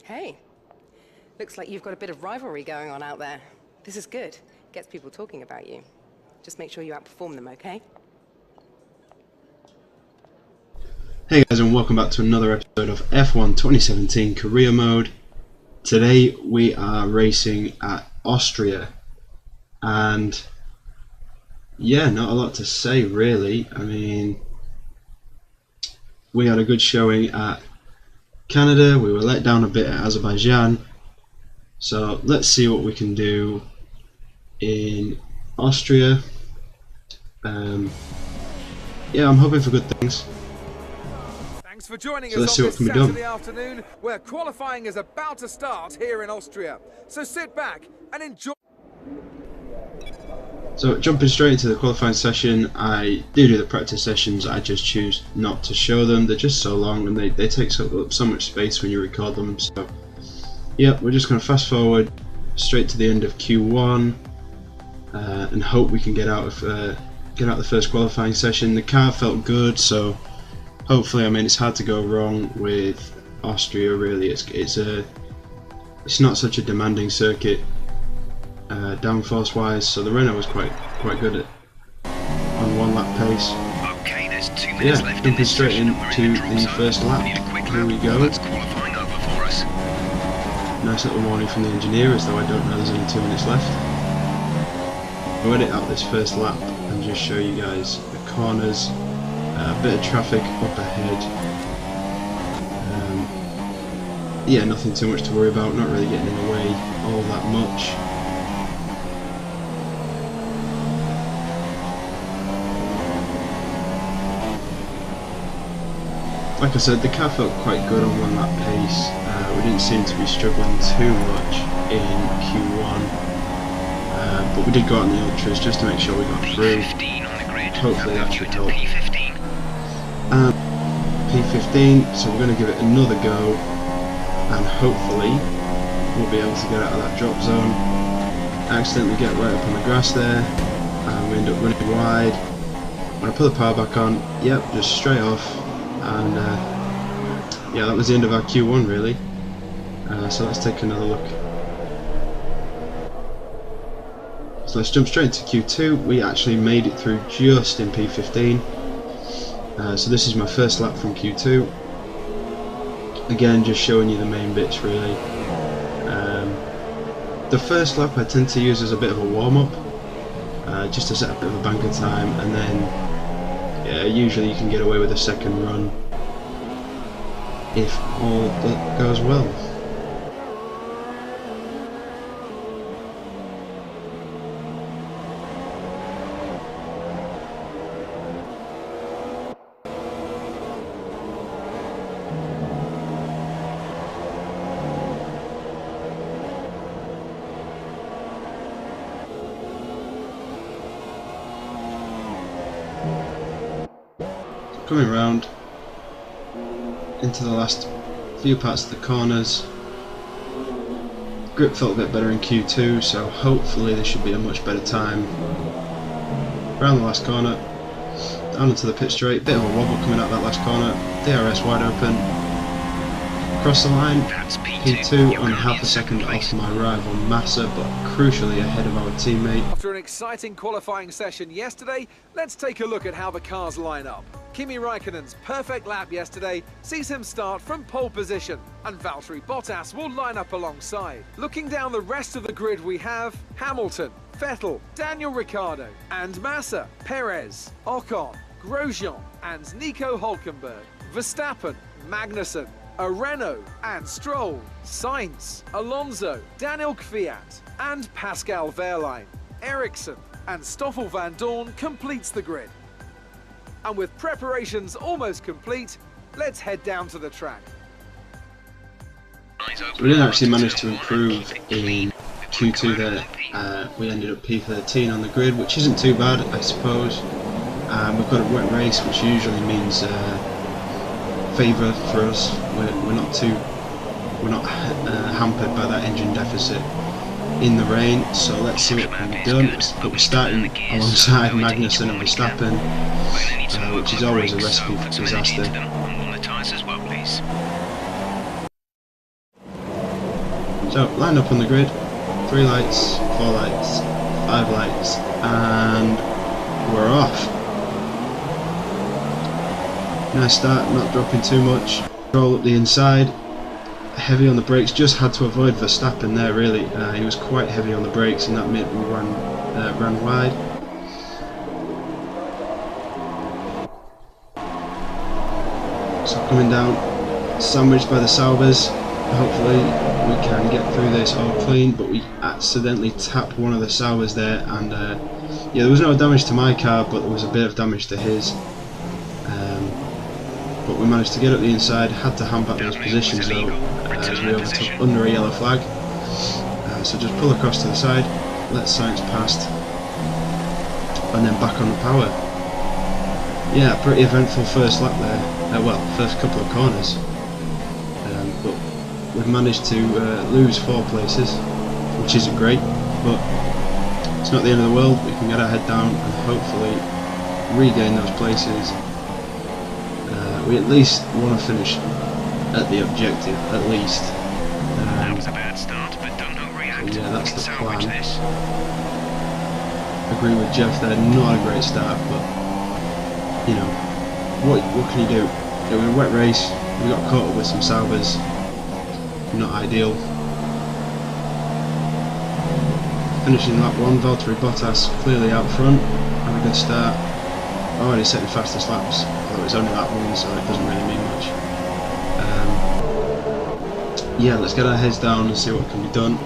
Hey, looks like you've got a bit of rivalry going on out there. This is good. Gets people talking about you. Just make sure you outperform them, okay? Hey guys, and welcome back to another episode of F1 2017 Career Mode. Today we are racing at Austria, and yeah, not a lot to say really. I mean, we had a good showing at Canada, we were let down a bit at Azerbaijan, so let's see what we can do in Austria. Yeah, I'm hoping for good things. Thanks for joining So let's us see on what this can be done. Saturday afternoon, where qualifying is about to start here in Austria. So sit back and enjoy. So jumping straight into the qualifying session, I do the practice sessions. I just choose not to show them. They're just so long and they take up so much space when you record them. So yeah, we're just going to fast forward straight to the end of Q1 and hope we can get out of the first qualifying session. The car felt good, so hopefully, I mean, it's hard to go wrong with Austria. Really, it's not such a demanding circuit. Downforce wise, so the Renault was quite good on one lap pace. Okay, there's 2 minutes left Jumping straight into the first lap. Here we go. That's qualifying over for us. Nice little warning from the engineer, as though I don't know there's only 2 minutes left. I'll edit out this first lap and just show you guys the corners. A bit of traffic up ahead. Yeah, nothing too much to worry about. Not really getting in the way all that much. Like I said, the car felt quite good on one lap pace. We didn't seem to be struggling too much in Q1, but we did go out in the ultras just to make sure we got through. P15 on the grid. Hopefully that should help. P15. P15, so we're going to give it another go, and hopefully we'll be able to get out of that drop zone. Accidentally get right up on the grass there, and we end up running wide. When I put the power back on, yep, just straight off. And yeah, that was the end of our Q1 really. So let's take another look. So let's jump straight into Q2. We actually made it through just in P15. So this is my first lap from Q2. Again, just showing you the main bits really. The first lap I tend to use as a bit of a warm-up, just to set a bit of a banker time, and then yeah, usually you can get away with a second run if all that goes well. Coming round into the last few parts of the corners. Grip felt a bit better in Q2, so hopefully this should be a much better time. Around the last corner, down into the pit straight, bit of a wobble coming out that last corner, DRS wide open, across the line, P2 on half a second off my rival Massa, but crucially ahead of our teammate. After an exciting qualifying session yesterday, let's take a look at how the cars line up. Kimi Raikkonen's perfect lap yesterday sees him start from pole position, and Valtteri Bottas will line up alongside. Looking down the rest of the grid, we have Hamilton, Vettel, Daniel Ricciardo, and Massa, Perez, Ocon, Grosjean, and Nico Hülkenberg, Verstappen, Magnussen, Renault and Stroll, Sainz, Alonso, Daniel Kvyat, and Pascal Wehrlein. Ericsson and Stoffel van Dorn completes the grid. And with preparations almost complete, let's head down to the track. We didn't actually manage to improve in Q2 there. We ended up P13 on the grid, which isn't too bad, I suppose. We've got a wet race, which usually means favour for us. We're not hampered by that engine deficit in the rain. So let's see what can be done. But we're starting alongside Magnussen and Verstappen, which is always a recipe for disaster. So line up on the grid, 3 lights, 4 lights, 5 lights, and we're off. Nice start, not dropping too much. Roll up the inside, heavy on the brakes, just had to avoid Verstappen there really. He was quite heavy on the brakes and that made me ran wide. So coming down, sandwiched by the Saubers. Hopefully we can get through this all clean, but we accidentally tapped one of the Saubers there, and yeah, there was no damage to my car, but there was a bit of damage to his. But we managed to get up the inside, had to hand back those positions though, as we overtook under a yellow flag. So just pull across to the side, let Sainz past, and then back on the power. Yeah, pretty eventful first lap there. Well, first couple of corners. But we've managed to lose 4 places, which isn't great, but it's not the end of the world. We can get our head down and hopefully regain those places. We at least want to finish at the objective, at least. That was a bad start, but don't overreact. So yeah, that's the Salvage plan. this. Agree with Jeff there, not a great start, but you know, what can you do? It was a wet race, we got caught up with some Saubers, not ideal. Finishing lap 1, Valtteri Bottas clearly out front, had a good start. Already setting fastest laps, although it's only lap 1, so it doesn't really mean much. Yeah, let's get our heads down and see what can be done.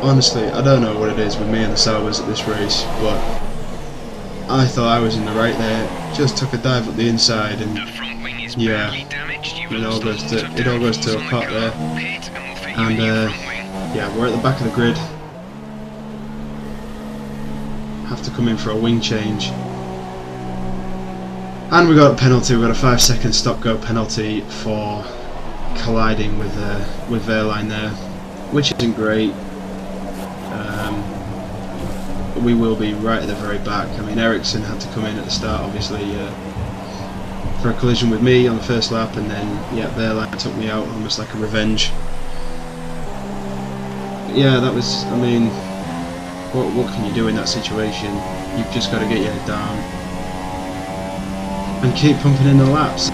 Honestly, I don't know what it is with me and the Saubers at this race, but I thought I was in the right there. Just took a dive up the inside, and The front wing is yeah, badly damaged. You've it all lost goes lots to of a downforce pot on the there. go. Pit and we'll fit you And in your front wing. yeah, we're at the back of the grid. Have to come in for a wing change. And we got a penalty. We got a 5-second stop-go penalty for colliding with Wehrlein there, which isn't great. We will be right at the very back. I mean, Ericsson had to come in at the start, obviously, for a collision with me on the first lap, and then yeah, Wehrlein took me out almost like a revenge. But yeah, that was. I mean, what can you do in that situation? You've just got to get your head down and keep pumping in the laps.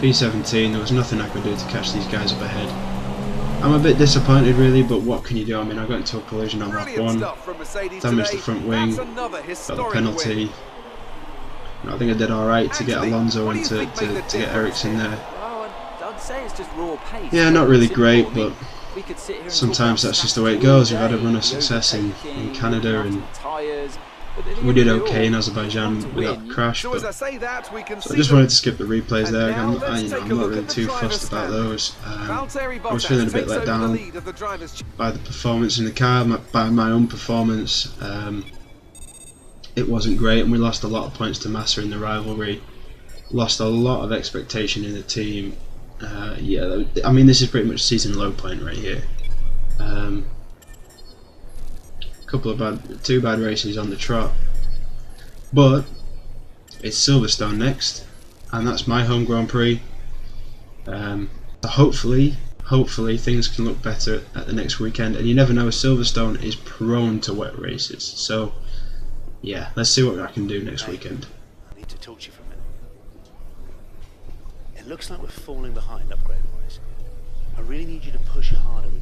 P17, there was nothing I could do to catch these guys up ahead. I'm a bit disappointed really, but what can you do? I mean, I got into a collision on lap 1, damaged the front wing, got the penalty. I think I did alright to get Alonso and to get Ericsson there. I'd say it's just raw pace. Yeah, not really great, but sometimes that's just the way it goes. We've had a run of success in Canada, and we did okay in Azerbaijan without the crash, but so I just wanted to skip the replays there. I'm not really too fussed about those. I was feeling a bit let down by the performance in the car, by my own performance. It wasn't great, and we lost a lot of points to Massa in the rivalry. Lost a lot of expectation in the team. Yeah, I mean, this is pretty much season low point right here. Two bad races on the trot, but it's Silverstone next, and that's my home Grand Prix. Hopefully things can look better at the next weekend, and you never know, Silverstone is prone to wet races, so yeah, let's see what I can do next weekend. I need to talk to you for a minute. It looks like we're falling behind upgrade-wise. I really need you to push harder with